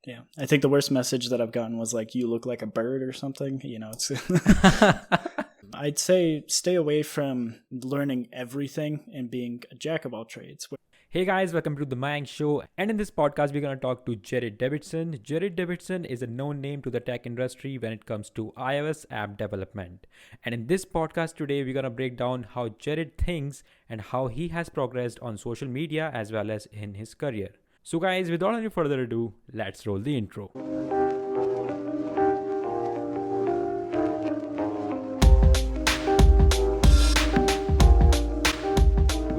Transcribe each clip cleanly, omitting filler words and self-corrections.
Yeah. I think the worst message that I've gotten was like, you look like a bird or something. It's I'd say stay away from learning everything and being a jack of all trades. Hey guys, welcome to the Mayank Show. And in this podcast, we're going to talk to Jared Davidson. Jared Davidson is a known name to the tech industry when it comes to iOS app development. And in this podcast today, we're going to break down how Jared thinks and how he has progressed on social media as well as in his career. So guys, without any further ado, let's roll the intro.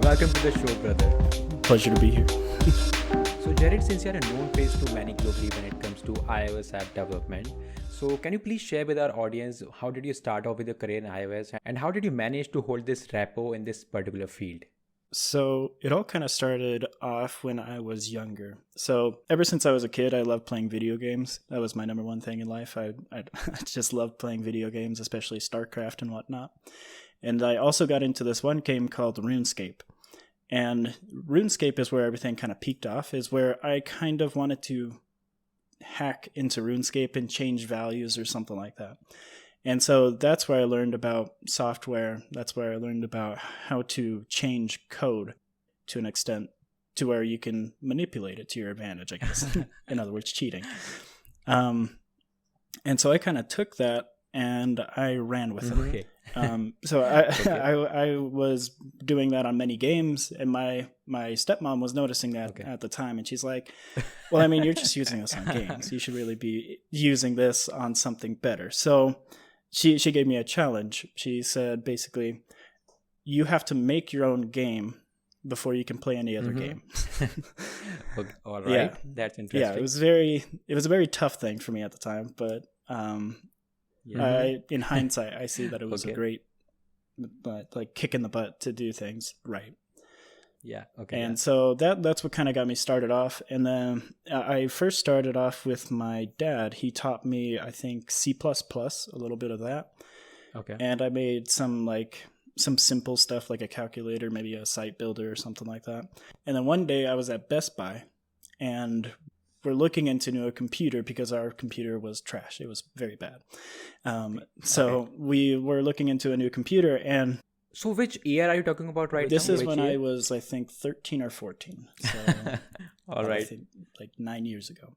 Welcome to the show, brother. Pleasure to be here. So Jared, since you're a known face to many globally when it comes to iOS app development, so can you please share with our audience how did you start off with your career in iOS and how did you manage to hold this repo in this particular field? So it all kind of started off when I was younger. So ever since I was a kid, I loved playing video games. That was my number one thing in life. I just loved playing video games, especially StarCraft and whatnot. And I also got into this one game called RuneScape. And RuneScape is where everything kind of peaked off, is where I kind of wanted to hack into RuneScape and change values or something like that. And so that's where I learned about software. That's where I learned about how to change code to an extent to where you can manipulate it to your advantage, I guess. In other words, cheating. And so I kind of took that and I ran with it. Okay. So I was doing that on many games, and my stepmom was noticing that at the time, and she's like, well, I mean, you're just using this on games. You should really be using this on something better. So she gave me a challenge. She said, basically, you have to make your own game before you can play any other game. Okay. All right. Yeah. That's interesting. Yeah, it was a very tough thing for me at the time, but in hindsight, I see that it was a great, like, kick in the butt to do things right. Yeah. Okay. And so that's what kind of got me started off. And then I first started off with my dad. He taught me, I think, C++, a little bit of that. Okay. And I made some simple stuff like a calculator, maybe a site builder or something like that. And then one day I was at Best Buy, and we're looking into a computer because our computer was trash. It was very bad. So we were looking into a new computer. And so which year are you talking about right now? This is when I was, I think, 13 or 14. So all right. I think like 9 years ago.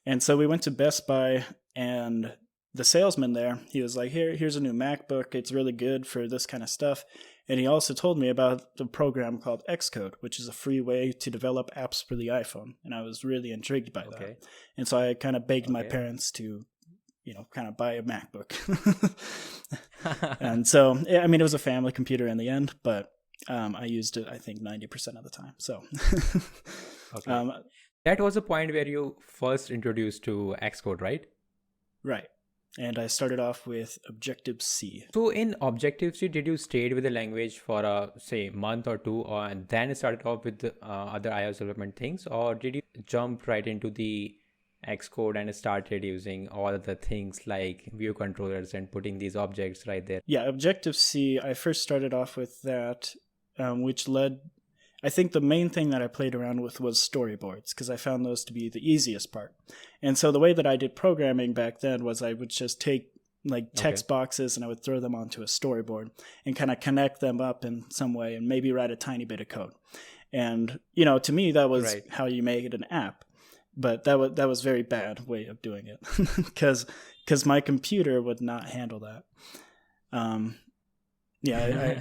And so we went to Best Buy, and the salesman there, he was like, here's a new MacBook. It's really good for this kind of stuff. And he also told me about the program called Xcode, which is a free way to develop apps for the iPhone. And I was really intrigued by that. And so I kind of begged my parents to, kind of buy a MacBook. And so, I mean, it was a family computer in the end, but I used it, I think, 90% of the time. So that was a point where you first introduced to Xcode, right? Right. And I started off with Objective-C. So in Objective-C, did you stay with the language for say month or two, and then started off with the other iOS development things, or did you jump right into the Xcode and started using all of the things like view controllers and putting these objects right there? Yeah, Objective-C, I first started off with that, which led, I think the main thing that I played around with was storyboards, because I found those to be the easiest part. And so the way that I did programming back then was I would just take like text boxes and I would throw them onto a storyboard and kind of connect them up in some way and maybe write a tiny bit of code. And, to me, that was how you made an app. But that was very bad way of doing it because my computer would not handle that. I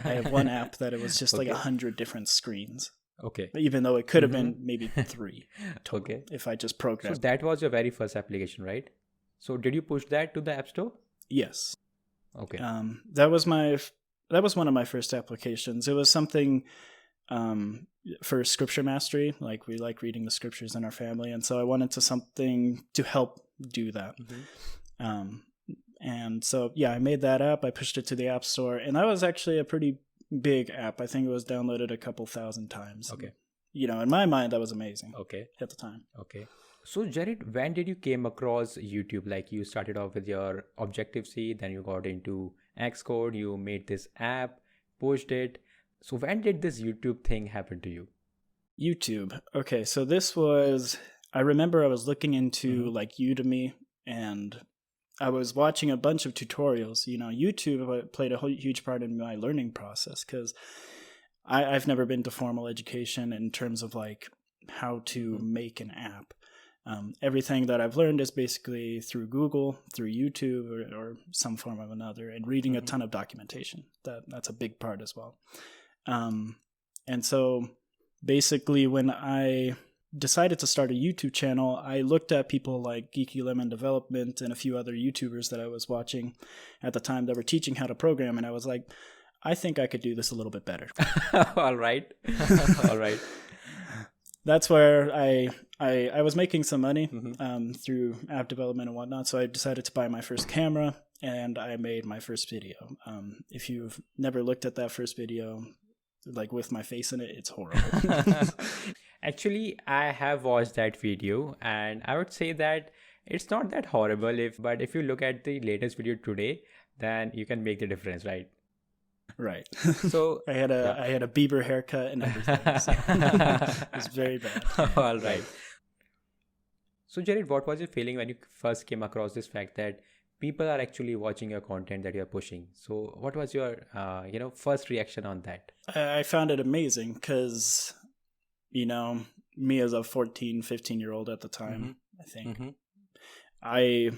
have one app that it was just like 100 different screens. Okay. Even though it could have been maybe 3 total if I just programmed. So that was your very first application, right? So did you push that to the App Store? Yes. Okay. That was one of my first applications. It was something for scripture mastery. Like, we like reading the scriptures in our family, and so I wanted something to help do that. And so, I made that app. I pushed it to the App Store, and that was actually a pretty big app. I think it was downloaded a couple thousand times. Okay. In my mind, that was amazing. Okay. At the time. Okay. So, Jared, when did you came across YouTube? Like, you started off with your Objective-C, then you got into Xcode, you made this app, pushed it. So, when did this YouTube thing happen to you? YouTube. Okay, so this was I remember I was looking into like Udemy, and I was watching a bunch of tutorials. YouTube played a huge part in my learning process because I've never been to formal education in terms of like how to make an app. Everything that I've learned is basically through Google, through YouTube, or some form of another, and reading a ton of documentation. That's a big part as well. And so basically when I decided to start a YouTube channel, I looked at people like Geeky Lemon Development and a few other YouTubers that I was watching at the time that were teaching how to program, and I was like, I think I could do this a little bit better. All right. All right. That's where I was making some money through app development and whatnot, so I decided to buy my first camera, and I made my first video. If you've never looked at that first video, like with my face in it, it's horrible. Actually, I have watched that video, and I would say that it's not that horrible. But if you look at the latest video today, then you can make the difference, right? Right. So I had a Bieber haircut and everything. So it was very bad. All right. So Jared, what was your feeling when you first came across this fact that people are actually watching your content that you're pushing? So what was your first reaction on that? I found it amazing because, me as a 14, 15-year-old at the time, I think, I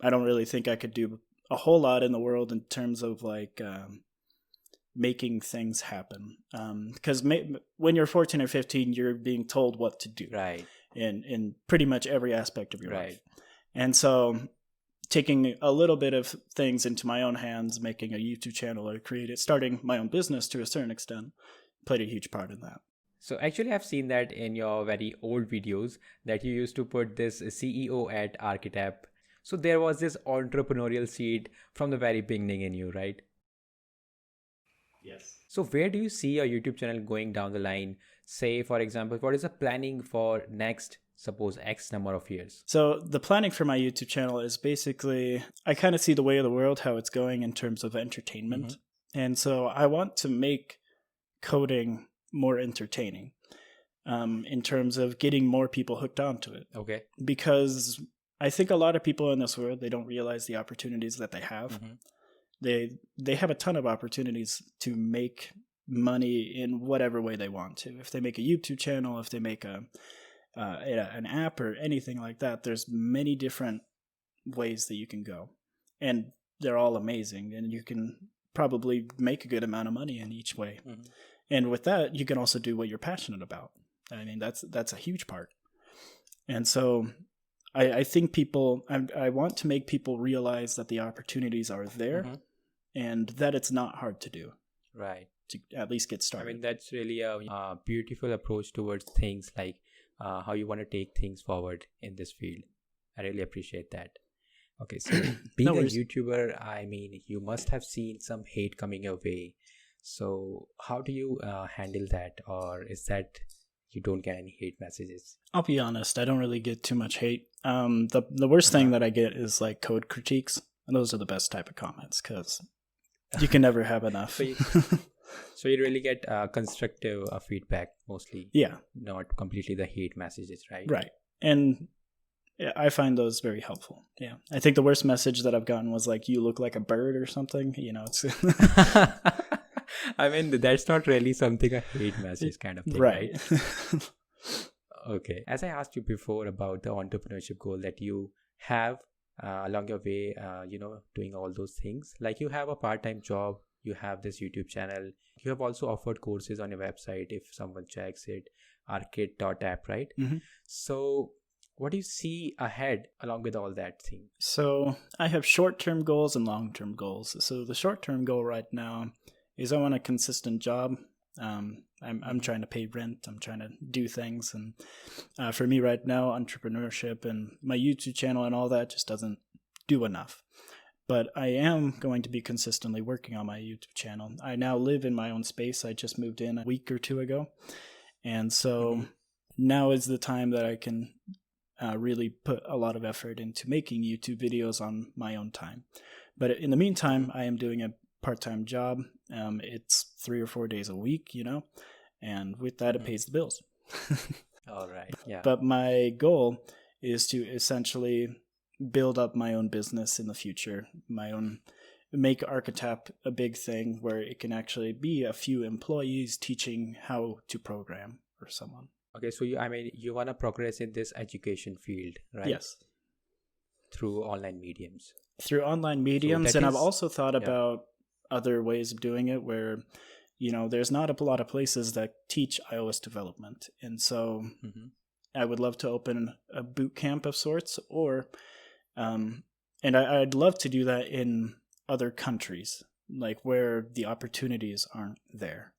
don't really think I could do a whole lot in the world in terms of like making things happen. Because when you're 14 or 15, you're being told what to do. Right. In pretty much every aspect of your Right. life. And so taking a little bit of things into my own hands, making a YouTube channel or starting my own business to a certain extent, played a huge part in that. So actually I've seen that in your very old videos that you used to put this CEO at Archetype. So there was this entrepreneurial seed from the very beginning in you, right? Yes. So where do you see your YouTube channel going down the line? Say, for example, what is the planning for next, suppose, X number of years? So the planning for my YouTube channel is basically, I kind of see the way of the world, how it's going in terms of entertainment. And so I want to make coding more entertaining in terms of getting more people hooked onto it. Okay. Because I think a lot of people in this world, they don't realize the opportunities that they have. They have a ton of opportunities to make money in whatever way they want to. If they make a YouTube channel, if they make an app or anything like that, there's many different ways that you can go. And they're all amazing. And you can probably make a good amount of money in each way. And with that, you can also do what you're passionate about. I mean, that's a huge part. And so I think I want to make people realize that the opportunities are there and that it's not hard to do. Right. To at least get started. I mean, that's really a beautiful approach towards things, like how you want to take things forward in this field. I really appreciate that. Okay, so being a YouTuber, I mean, you must have seen some hate coming your way. So how do you handle that? Or is that you don't get any hate messages? I'll be honest, I don't really get too much hate. The worst thing that I get is like code critiques. And those are the best type of comments because you can never have enough. So you really get constructive feedback mostly. Yeah. Not completely the hate messages, right? Right. And I find those very helpful. Yeah. I think the worst message that I've gotten was like, you look like a bird or something. It's... I mean, that's not really something a hate message kind of thing, right? Okay. As I asked you before about the entrepreneurship goal that you have along your way, doing all those things, like you have a part-time job, you have this YouTube channel, you have also offered courses on your website if someone checks it, arcade.app, right? So what do you see ahead along with all that thing? So I have short-term goals and long-term goals. So the short-term goal right now is I want a consistent job. I'm trying to pay rent. I'm trying to do things. And for me right now, entrepreneurship and my YouTube channel and all that just doesn't do enough. But I am going to be consistently working on my YouTube channel. I now live in my own space. I just moved in a week or two ago. And so now is the time that I can really put a lot of effort into making YouTube videos on my own time. But in the meantime, I am doing a part-time job. It's 3 or 4 days a week, and with that, it pays the bills. All right. Yeah. But my goal is to essentially build up my own business in the future, make Architap a big thing where it can actually be a few employees teaching how to program for someone. Okay, so you want to progress in this education field, right? Yes. Through online mediums. Through online mediums, and I've also thought yeah. about other ways of doing it where, there's not a lot of places that teach iOS development. And so I would love to open a boot camp of sorts, or, and I'd love to do that in other countries, like where the opportunities aren't there.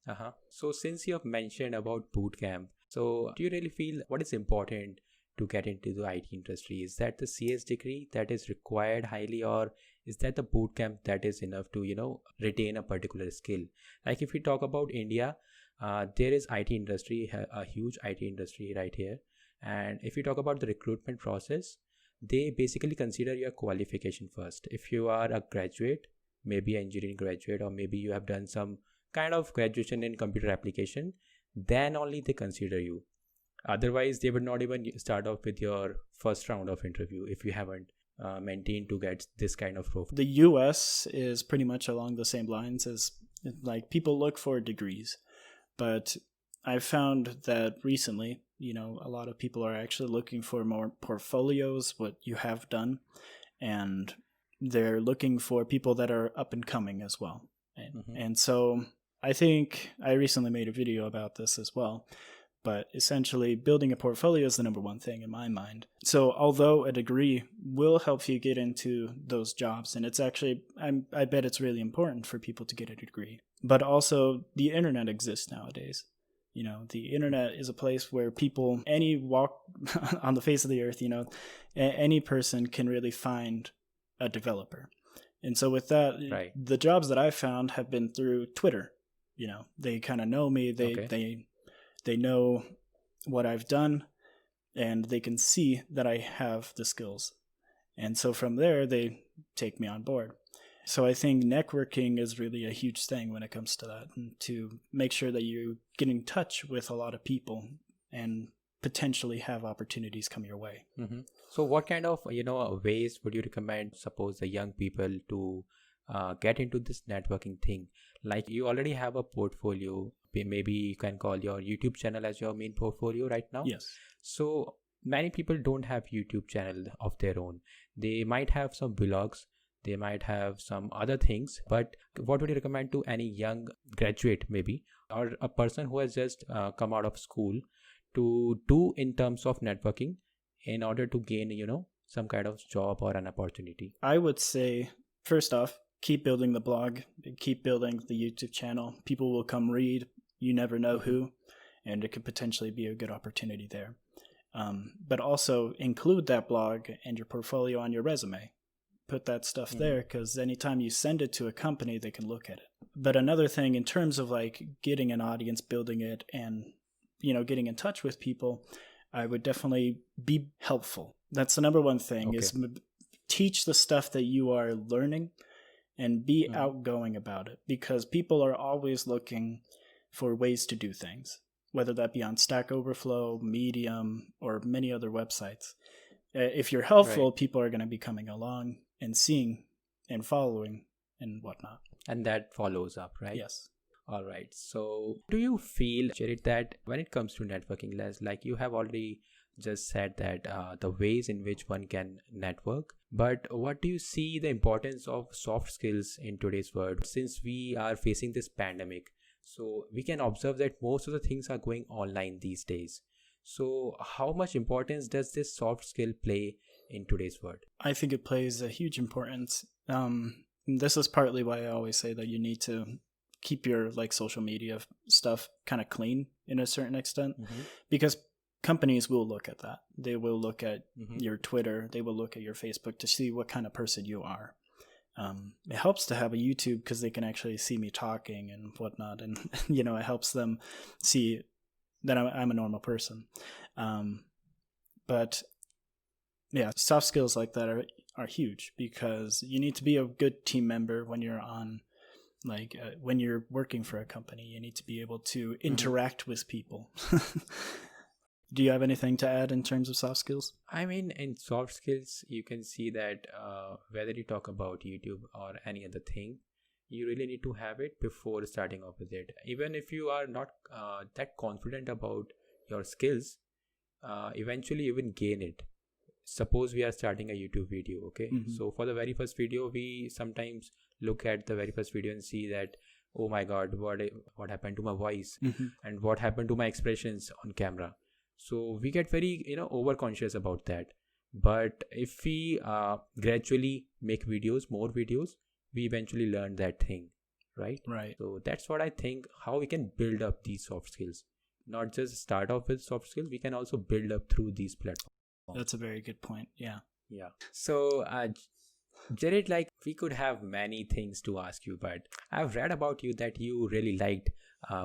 So since you have mentioned about boot camp, so do you really feel what is important to get into the IT industry? Is that the CS degree that is required highly, or is that the boot camp that is enough to, retain a particular skill? Like if we talk about India, there is IT industry, a huge IT industry right here. And if you talk about the recruitment process, they basically consider your qualification first. If you are a graduate, maybe an engineering graduate, or maybe you have done some kind of graduation in computer application, then only they consider you. Otherwise, they would not even start off with your first round of interview if you haven't maintained to get this kind of profile. The US is pretty much along the same lines as, like, people look for degrees, but I've found that recently, a lot of people are actually looking for more portfolios, what you have done, and they're looking for people that are up and coming as well. And so I think I recently made a video about this as well. But essentially, building a portfolio is the number one thing in my mind. So although a degree will help you get into those jobs, and it's actually, I bet it's really important for people to get a degree. But also, the internet exists nowadays. The internet is a place where people, any walk on the face of the earth, any person can really find a developer. And so with that, right, the jobs that I've found have been through Twitter. They kind of know me. They know what I've done, and they can see that I have the skills. And so from there, they take me on board. So I think networking is really a huge thing when it comes to that, and to make sure that you get in touch with a lot of people and potentially have opportunities come your way. So what kind of, ways would you recommend, suppose, the young people to get into this networking thing? Like you already have a portfolio. Maybe you can call your YouTube channel as your main portfolio right now. Yes. So many people don't have YouTube channel of their own. They might have some blogs, they might have some other things, but what would you recommend to any young graduate maybe, or a person who has just come out of school to do in terms of networking in order to gain, some kind of job or an opportunity? I would say, first off, keep building the blog, keep building the YouTube channel. People will come read. You never know who, and it could potentially be a good opportunity there. But also include that blog and your portfolio on your resume. Put that stuff there, because anytime you send it to a company, they can look at it. But another thing in terms of like getting an audience, building it, and getting in touch with people, I would definitely be helpful. That's the number one thing, is teach the stuff that you are learning and be outgoing about it, because people are always looking for ways to do things, whether that be on Stack Overflow, Medium, or many other websites. If you're helpful, people are going to be coming along and seeing and following and whatnot. And that follows up, right? Yes. All right. So do you feel, Jared, that when it comes to networking, like you have already just said that the ways in which one can network, but what do you see the importance of soft skills in today's world? Since we are facing this pandemic, so we can observe that most of the things are going online these days. So how much importance does this soft skill play in today's world? I think it plays a huge importance. This is partly why I always say that you need to keep your social media stuff kind of clean in a certain extent, because companies will look at that. They will look at your Twitter. They will look at your Facebook to see what kind of person you are. It helps to have a YouTube because they can actually see me talking and whatnot, and it helps them see that I'm a normal person. But yeah, soft skills like that are huge, because you need to be a good team member when you're on, when you're working for a company. You need to be able to interact with people. Do you have anything to add in terms of soft skills? I mean, in soft skills, you can see that whether you talk about YouTube or any other thing, you really need to have it before starting off with it. Even if you are not that confident about your skills, eventually you will gain it. Suppose we are starting a YouTube video, okay? So for the very first video, we sometimes look at the very first video and see that, oh my God, what happened to my voice and what happened to my expressions on camera. So we get very, over-conscious about that. But if we gradually make more videos, we eventually learn that thing, right? Right. So that's what I think, how we can build up these soft skills. Not just start off with soft skills, we can also build up through these platforms. That's a very good point. Yeah. Yeah. So, Jared, like we could have many things to ask you, but I've read about you that you really liked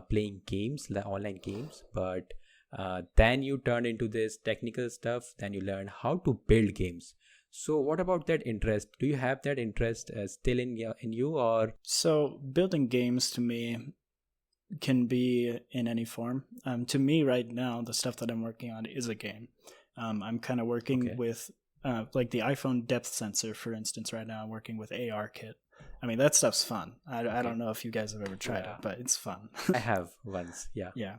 playing games, online games, but then you turned into this technical stuff, then you learned how to build games. So what about that interest? Do you have that interest still in you, or? So building games to me can be in any form. To me right now, the stuff that I'm working on is a game. I'm kind of working with like the iPhone depth sensor, for instance. Right now I'm working with ARKit. I mean, that stuff's fun. I don't know if you guys have ever tried it, but it's fun. I have once, yeah. Yeah.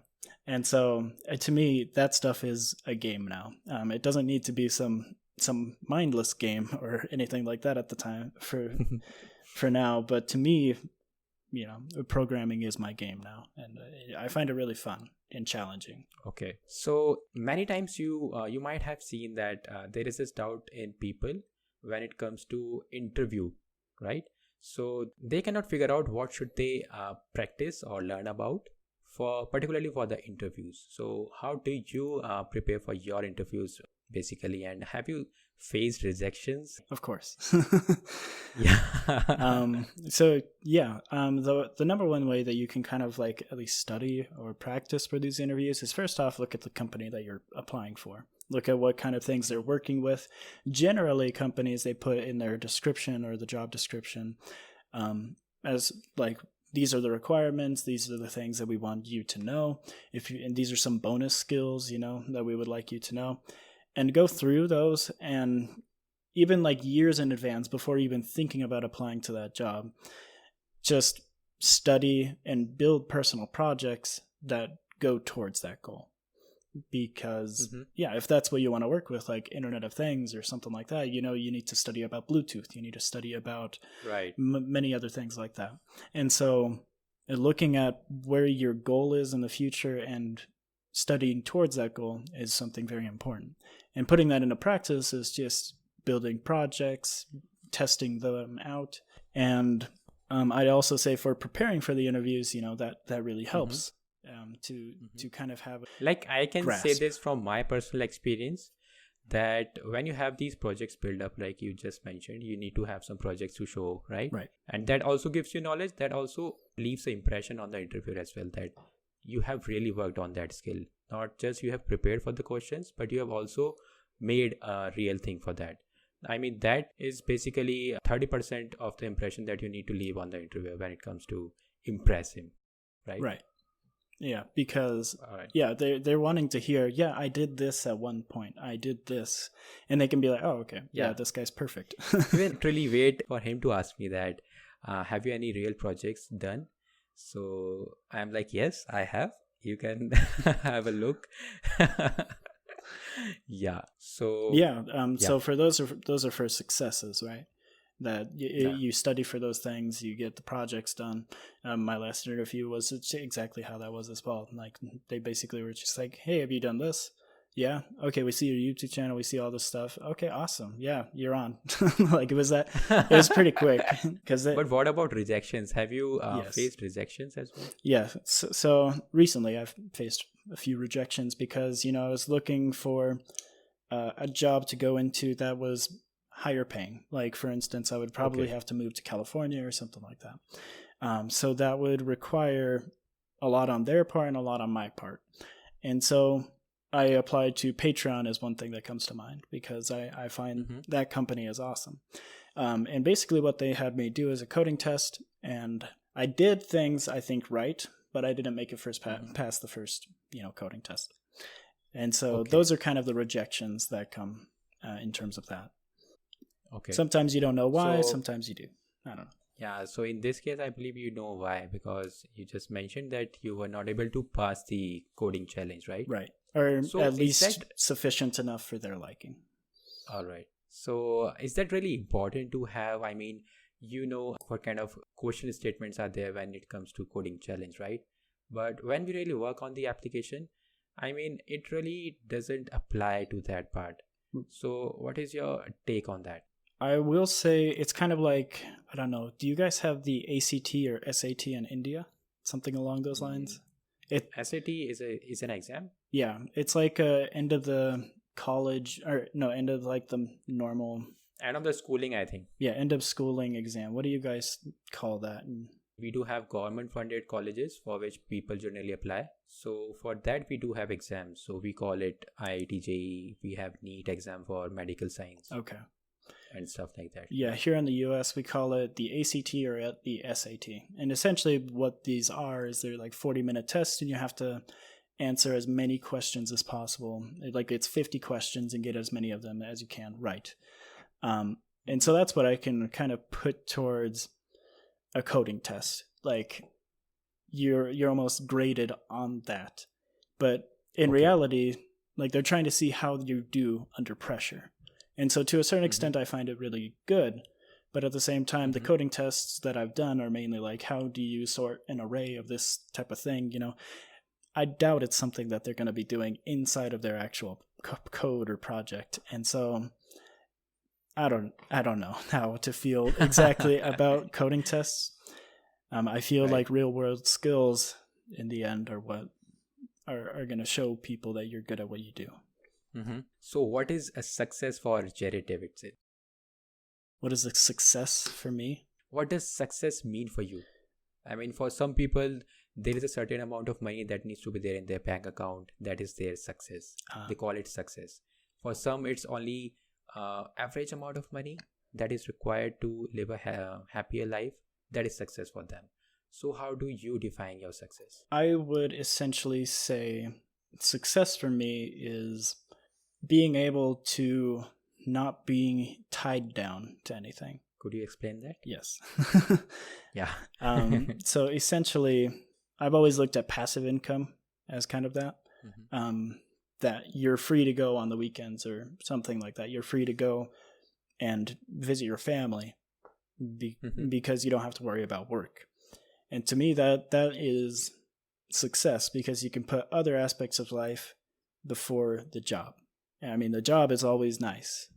And so to me, that stuff is a game now. It doesn't need to be some mindless game or anything like that at the time for now. But to me, programming is my game now. And I find it really fun and challenging. Okay. So many times you might have seen that there is this doubt in people when it comes to interview, right? So they cannot figure out what should they practice or learn about particularly for the interviews. So how do you prepare for your interviews basically, and have you faced rejections? Of course. Yeah. The number one way that you can kind of like at least study or practice for these interviews is first off, look at the company that you're applying for. Look at what kind of things they're working with. Generally, companies, they put in their description or the job description as like, these are the requirements. These are the things that we want you to know. And these are some bonus skills, that we would like you to know. And go through those, and even like years in advance before even thinking about applying to that job, just study and build personal projects that go towards that goal. Because if that's what you want to work with, like Internet of Things or something like that, you need to study about Bluetooth. You need to study about many other things like that. And so looking at where your goal is in the future and studying towards that goal is something very important. And putting that into practice is just building projects, testing them out. And I'd also say for preparing for the interviews, that really helps. To kind of have like I can grasp. Say this from my personal experience, that when you have these projects built up, like you just mentioned, you need to have some projects to show, right? And that also gives you knowledge, that also leaves an impression on the interviewer as well, that you have really worked on that skill. Not just you have prepared for the questions, but you have also made a real thing for that. I mean, that is basically 30% of the impression that you need to leave on the interviewer when it comes to impress him, right? Right. Yeah, because they're wanting to hear, I did this at one point. I did this. And they can be like, oh, okay. Yeah, this guy's perfect. We literally wait for him to ask me that, have you any real projects done? So I'm like, yes, I have. You can have a look. So for those are for successes, right? That you study for those things, you get the projects done. My last interview was exactly how that was as well. Like they basically were just like, hey, have you done this? Yeah. Okay, we see your YouTube channel. We see all this stuff. Okay, awesome. Yeah, you're on. Like it was pretty quick. But what about rejections? Have you faced rejections as well? Yeah. So recently I've faced a few rejections because, I was looking for a job to go into that was higher paying. Like for instance, I would probably have to move to California or something like that. So that would require a lot on their part and a lot on my part. And so I applied to Patreon as one thing that comes to mind because I find that company is awesome. And basically what they had me do is a coding test, and I did things I think right, but I didn't make it past the first, coding test. And so Okay. those are kind of the rejections that come in terms of that. Okay. Sometimes you don't know why, So sometimes you do. I don't know. yeah, so in this case, I believe you know why, because you just mentioned that you were not able to pass the coding challenge, right? Right. Or So at is least that sufficient enough for their liking. all right? So is that really important to have? I mean, you know what kind of question statements are there when it comes to coding challenge, right? But when we really work on the application, I mean, it really doesn't apply to that part. So what is your take on that? I will say it's kind of like, I don't know, do you guys have the ACT or SAT in India? Something along those lines? SAT is an exam. Yeah, it's like end of the college, or no, end of like the normal, And of the schooling, I think end of schooling exam. What do you guys call that? we do have government funded colleges for which people generally apply. So for that we do have exams. So we call it IIT JEE. We have NEET exam for medical science. Okay. And stuff like that. Yeah, here in the US, we call it the ACT or the SAT. And essentially, what these are is they're like 40-minute tests, and you have to answer as many questions as possible. Like it's 50 questions and get as many of them as you can right. And so that's what I can kind of put towards a coding test. Like you're almost graded on that. But in reality, like they're trying to see how you do under pressure. And so to a certain extent, I find it really good. But at the same time, the coding tests that I've done are mainly like, how do you sort an array of this type of thing? You know, I doubt it's something that they're going to be doing inside of their actual code or project. And so I don't know how to feel exactly about coding tests. I feel like real world skills in the end are what are going to show people that you're good at what you do. So what is a success for Jared Davidson? What is a success for me? What does success mean for you? I mean, for some people, there is a certain amount of money that needs to be there in their bank account. That is their success. They call it success. For some, it's only average amount of money that is required to live a happier life. That is success for them. So how do you define your success? I would essentially say success for me is being able to not being tied down to anything. Could you explain that? Yes. Yeah. So essentially, I've always looked at passive income as kind of that. That you're free to go on the weekends or something like that. You're free to go and visit your family because you don't have to worry about work. And to me, that is success, because you can put other aspects of life before the job. I mean, the job is always nice,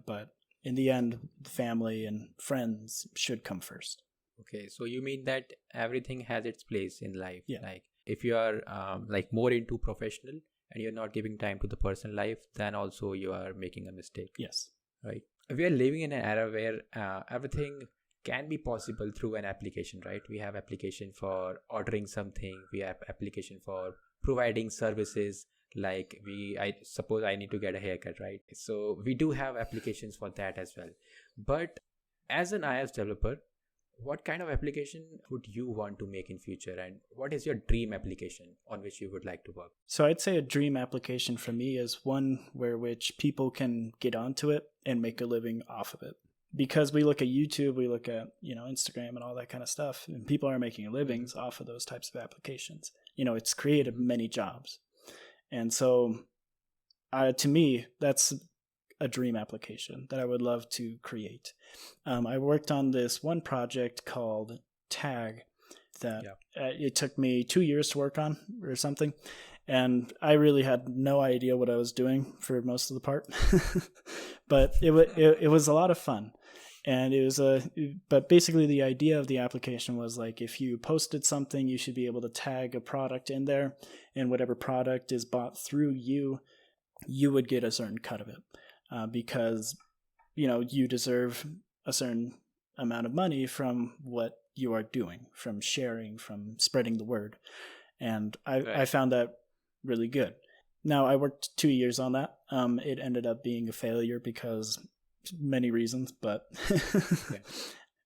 but in the end, family and friends should come first. Okay, so you mean that everything has its place in life. Yeah. Like if you are like more into professional and you're not giving time to the personal life, then also you are making a mistake. Yes. Right. We are living in an era where everything can be possible through an application, right? We have application for ordering something. We have application for providing services. Like I suppose I need to get a haircut, right? So we do have applications for that as well. But as an iOS developer, what kind of application would you want to make in future, and what is your dream application on which you would like to work? So I'd say a dream application for me is one where which people can get onto it and make a living off of it. Because we look at YouTube, we look at, Instagram and all that kind of stuff, and people are making livings off of those types of applications. It's created many jobs. And so to me, that's a dream application that I would love to create. I worked on this one project called Tag that it took me 2 years to work on or something. And I really had no idea what I was doing for most of the part, but it was a lot of fun. And but basically the idea of the application was like, if you posted something, you should be able to tag a product in there, and whatever product is bought through you would get a certain cut of it, because, you deserve a certain amount of money from what you are doing, from sharing, from spreading the word. And I found that really good. Now, I worked 2 years on that. It ended up being a failure because many reasons, but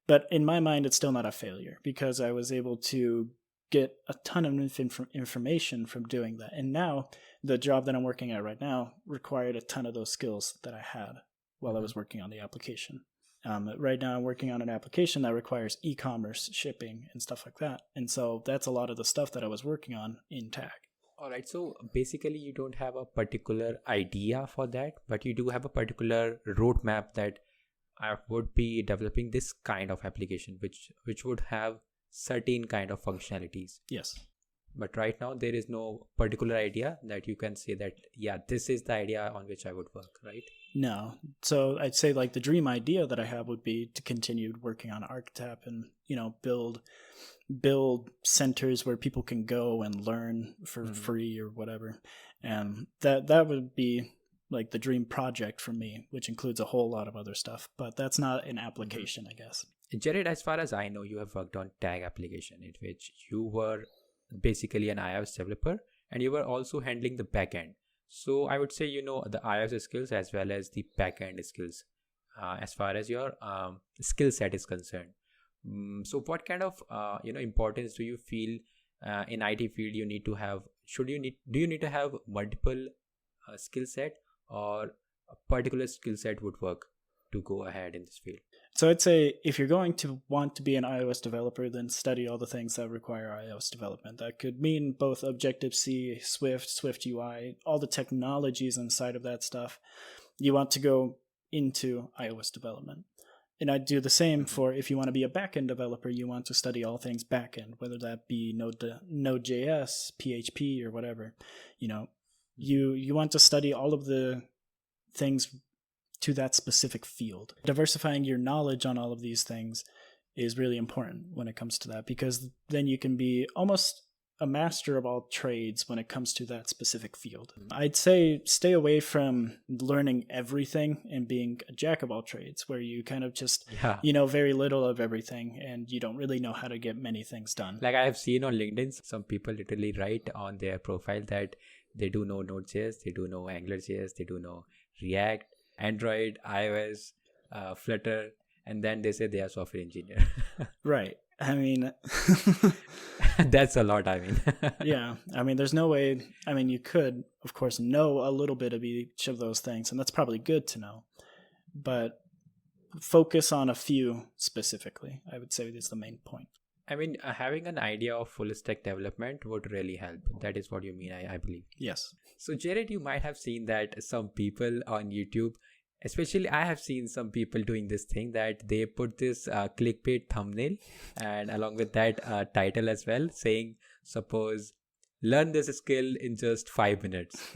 but in my mind, it's still not a failure, because I was able to get a ton of information from doing that. And now the job that I'm working at right now required a ton of those skills that I had while I was working on the application. Right now I'm working on an application that requires e-commerce shipping and stuff like that. And so that's a lot of the stuff that I was working on in tag. All right. So basically you don't have a particular idea for that, but you do have a particular roadmap that I would be developing this kind of application, which would have certain kind of functionalities. Yes. But right now there is no particular idea that you can say that, yeah, this is the idea on which I would work, right? No. So I'd say like the dream idea that I have would be to continue working on Archetype and, build centers where people can go and learn for free or whatever. And that would be like the dream project for me, which includes a whole lot of other stuff, but that's not an application, I guess. Jared, as far as I know, you have worked on tag application in which you were basically an iOS developer and you were also handling the backend. So I would say, the iOS skills as well as the backend skills as far as your skill set is concerned. So what kind of, importance do you feel in IT field you need to have? Do you need to have multiple skill set, or a particular skill set would work to go ahead in this field? So I'd say if you're going to want to be an iOS developer, then study all the things that require iOS development. That could mean both Objective-C, Swift, Swift UI, all the technologies inside of that stuff. You want to go into iOS development. And I'd do the same for if you want to be a backend developer, you want to study all things backend, whether that be Node.js, PHP, or whatever. You want to study all of the things to that specific field. Diversifying your knowledge on all of these things is really important when it comes to that, because then you can be almost a master of all trades when it comes to that specific field. I'd say stay away from learning everything and being a jack of all trades, where you kind of just, very little of everything and you don't really know how to get many things done. Like I have seen on LinkedIn, some people literally write on their profile that they do know Node.js, they do know AngularJS, they do know React, Android, iOS, Flutter, and then they say they are software engineer. Right. I mean, that's a lot. I mean, yeah. I mean, there's no way. I mean, you could, of course, know a little bit of each of those things, and that's probably good to know. But focus on a few specifically, I would say, is the main point. I mean, having an idea of full stack development would really help. That is what you mean, I believe. Yes. So, Jared, you might have seen that some people on YouTube, especially I have seen some people doing this thing that they put this clickbait thumbnail and along with that title as well, saying, suppose, learn this skill in just 5 minutes.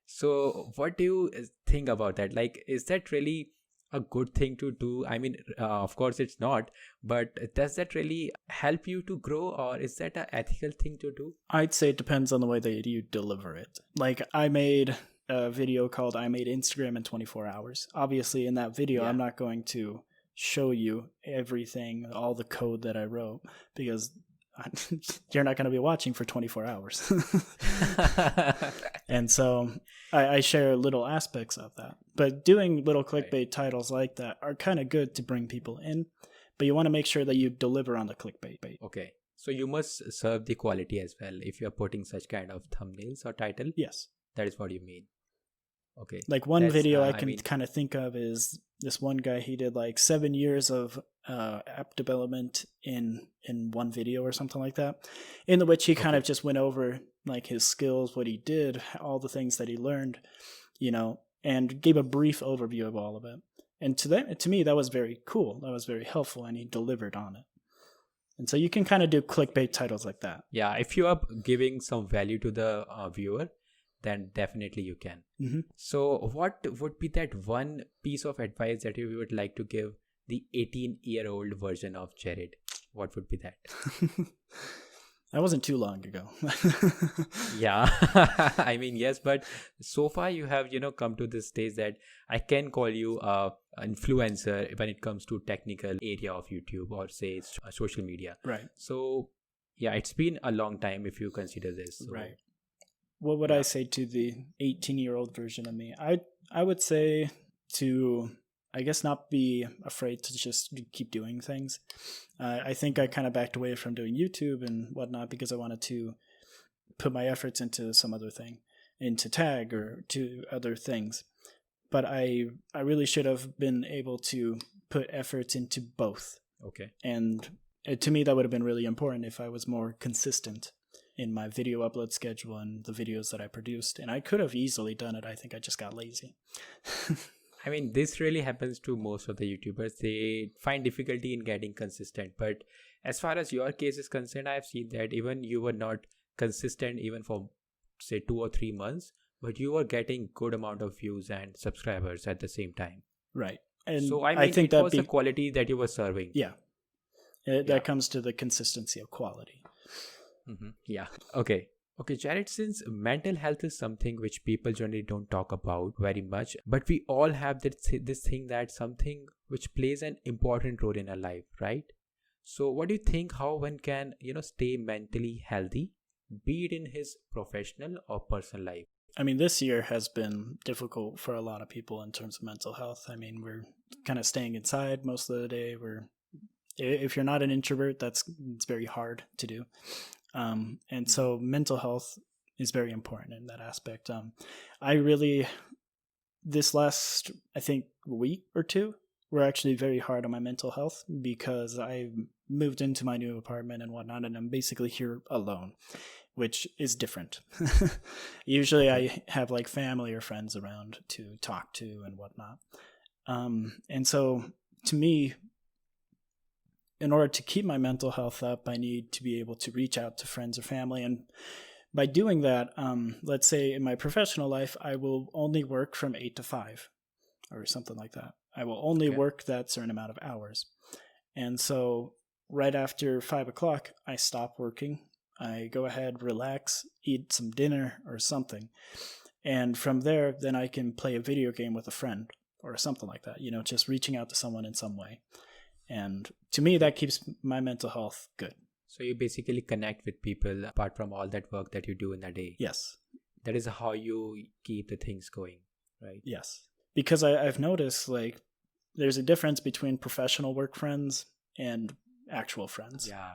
So what do you think about that? Like, is that really a good thing to do? I mean, of course it's not, but does that really help you to grow, or is that an ethical thing to do? I'd say it depends on the way that you deliver it. Like, I made a video called I Made Instagram in 24 Hours. Obviously, in that video, I'm not going to show you everything, all the code that I wrote, because you're not going to be watching for 24 hours. And so I share little aspects of that. But doing little clickbait titles like that are kind of good to bring people in, but you want to make sure that you deliver on the clickbait. Okay. So you must serve the quality as well if you're putting such kind of thumbnails or title. Yes. That is what you mean. Okay. Like one video I can kind of think of is this one guy, he did like 7 years of app development in one video or something like that, in which he kind of just went over like his skills, what he did, all the things that he learned, and gave a brief overview of all of it. And to me, that was very cool. That was very helpful, and he delivered on it. And so you can kind of do clickbait titles like that. Yeah, if you are giving some value to the viewer, then definitely you can. Mm-hmm. So what would be that one piece of advice that you would like to give the 18-year-old version of Jared? What would be that? That wasn't too long ago. Yeah. I mean, yes, but so far you have, come to this stage that I can call you an influencer when it comes to technical area of YouTube or say social media. Right. So yeah, it's been a long time if you consider this. So. Right. What would I say to the 18-year-old version of me? I would say to I guess, not be afraid to just keep doing things. I think I kind of backed away from doing YouTube and whatnot because I wanted to put my efforts into some other thing, into tag or to other things. But I really should have been able to put efforts into both. Okay. And to me, that would have been really important if I was more consistent in my video upload schedule and the videos that I produced. And I could have easily done it. I think I just got lazy. I mean, this really happens to most of the YouTubers. They find difficulty in getting consistent. But as far as your case is concerned, I've seen that even you were not consistent even for, say, 2 or 3 months, but you were getting good amount of views and subscribers at the same time. Right. And so, I mean, I think it that was the quality that you were serving. Yeah. That comes to the consistency of quality. Mm-hmm. Yeah. Okay, Jared, since mental health is something which people generally don't talk about very much, but we all have this thing, that something which plays an important role in our life, right? So what do you think, how one can, stay mentally healthy, be it in his professional or personal life? I mean, this year has been difficult for a lot of people in terms of mental health. I mean, we're kind of staying inside most of the day. If you're not an introvert, it's very hard to do. And so mental health is very important in that aspect. I really, this last, I think, week or two, were actually very hard on my mental health because I moved into my new apartment and whatnot, and I'm basically here alone, which is different. Usually I have like family or friends around to talk to and whatnot. And so to me, in order to keep my mental health up, I need to be able to reach out to friends or family. And by doing that, let's say in my professional life, I will only work from 8 to 5 or something like that. I will only work that certain amount of hours. And so right after 5 o'clock, I stop working. I go ahead, relax, eat some dinner or something. And from there, then I can play a video game with a friend or something like that, just reaching out to someone in some way. And to me, that keeps my mental health good. So you basically connect with people apart from all that work that you do in a day. Yes. That is how you keep the things going, right? Yes. Because I've noticed, like, there's a difference between professional work friends and actual friends. Yeah.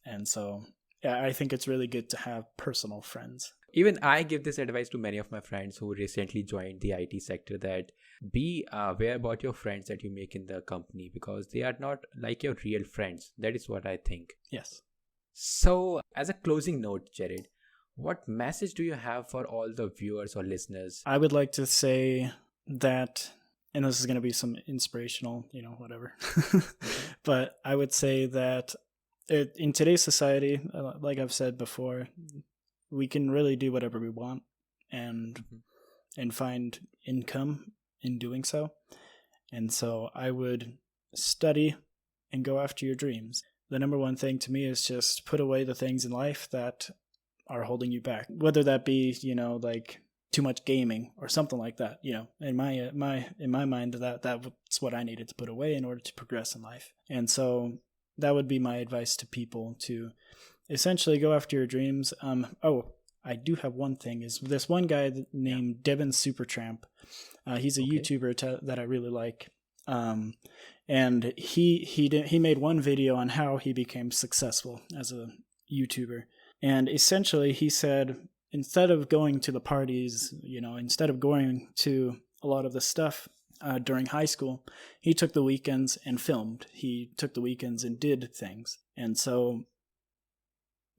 And so, yeah, I think it's really good to have personal friends. Even I give this advice to many of my friends who recently joined the IT sector, that be aware about your friends that you make in the company, because they are not like your real friends. That is what I think. Yes. So as a closing note, Jared, what message do you have for all the viewers or listeners? I would like to say that, and this is going to be some inspirational, whatever, but I would say that in today's society, like I've said before, we can really do whatever we want and find income in doing so. And so I would study and go after your dreams. The number one thing to me is just put away the things in life that are holding you back, whether that be, like too much gaming or something like that. In my mind, that's what I needed to put away in order to progress in life. And so that would be my advice to people, to essentially go after your dreams. I do have one thing. Is this one guy named Devin Supertramp. He's a YouTuber that I really like. And he made one video on how he became successful as a YouTuber. And essentially he said, instead of going to the parties, instead of going to a lot of the stuff during high school, he took the weekends and filmed. He took the weekends and did things. And so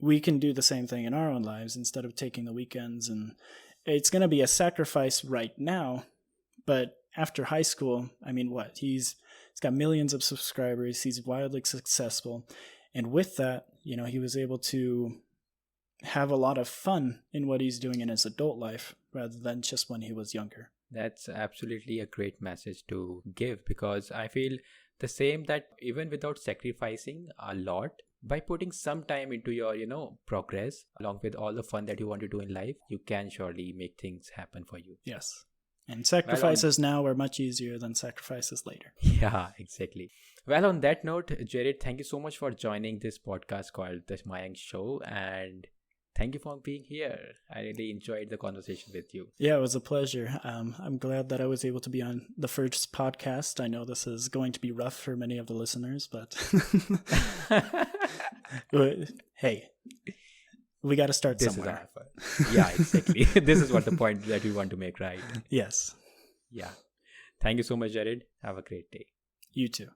we can do the same thing in our own lives instead of taking the weekends. And it's going to be a sacrifice right now, but after high school, I mean, he's got millions of subscribers. He's wildly successful. And with that, he was able to have a lot of fun in what he's doing in his adult life rather than just when he was younger. That's absolutely a great message to give, because I feel the same, that even without sacrificing a lot, by putting some time into your, progress, along with all the fun that you want to do in life, you can surely make things happen for you. Yes. And sacrifices now are much easier than sacrifices later. Yeah, exactly. Well, on that note, Jared, thank you so much for joining this podcast called The Mayank Show. And thank you for being here. I really enjoyed the conversation with you. Yeah, it was a pleasure. I'm glad that I was able to be on the first podcast. I know this is going to be rough for many of the listeners, but hey, we got to start This somewhere. is our, yeah, exactly. This is what the point that we want to make, right? Yes. Yeah. Thank you so much, Jared. Have a great day. You too.